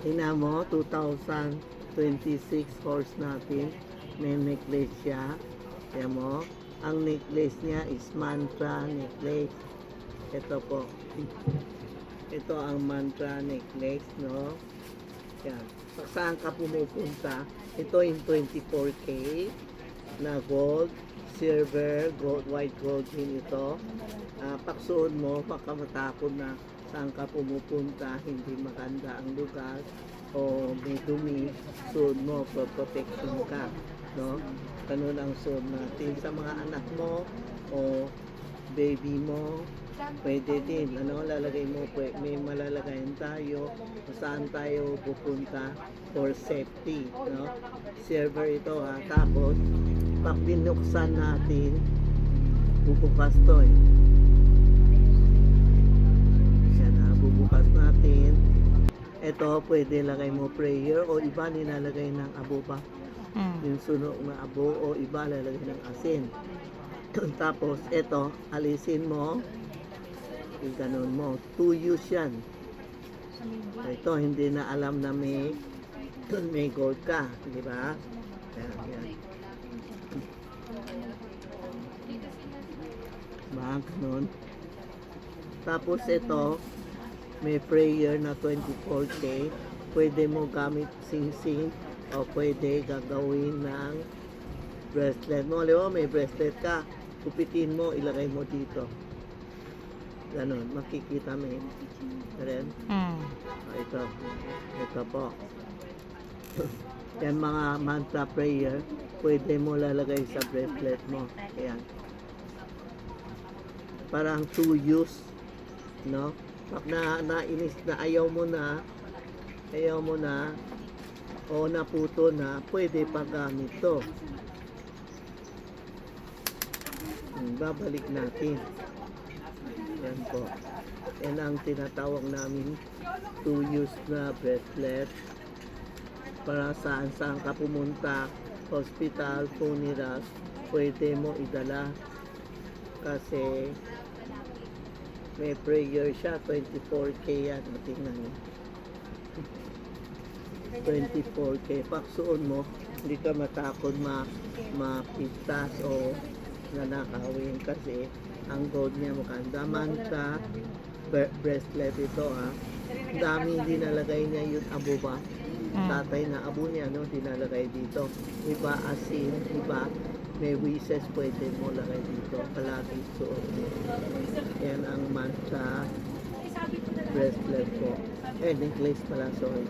Tingnan mo, 2026 horse natin. May necklace siya. Tingnan mo, ang necklace niya is mantra necklace. Ito po. Ito ang mantra necklace, no? Yan. Saan ka pumupunta? Ito yung 24K na gold, silver, gold, white gold din ito. Paksuot mo, baka matakot na saan ka pumupunta, hindi maganda ang lugar o may dumi, suot mo for protection ka, no? Ganun ang suot natin sa mga anak mo o baby mo. Pwede din, lalagay mo, may malalagayan tayo kung saan tayo pupunta for safety, no? Silver ito, ha. Tapos pag binuksan natin, bubukas to, eh. Yan, ha. Bubukas natin. Ito, pwede lagay mo prayer o iba nilalagay ng abo ba? Yung sunog na abo o iba lalagay ng asin. Tapos, ito, alisin mo. Ganun mo. 2 use yan. Ito, hindi na alam na may gold ka. Di ba? Yan, yan. Ba, ganun. Tapos ito, may prayer na 24K. Pwede mo gamit sing-sing o pwede gagawin ng bracelet mo. Alam mo, may bracelet ka. Kupitin mo, ilagay mo dito. Ganun, makikita mo yun. Ren? Ito. Ito po. Yan mga mantra prayer, pwede mo lalagay sa bracelet mo. Ayan. Parang 2 use, no? Pag nainis na ayaw mo na, o naputo na, pwede paggamit to. Babalik natin. Yan po. Yan ang tinatawag namin 2 use na bracelet. Para saan ka pumunta, hospital, funeral, pwede mo idala. Kasi may prayer siya, 24K yan. Tingnan nyo. 24K. Paksuon mo, hindi ka matakot mapitas o nanakawin kasi ang gold niya maganda. Mantra bracelet ito, ha. Dami dinalagay niya yung abo ba? Tatay na abo niya, no? Dinalagay dito. Iba asin, iba may wishes pwede mo lagay dito. Palagi suot mo. Yan ang mantra bracelet ko. Necklace pala, sorry.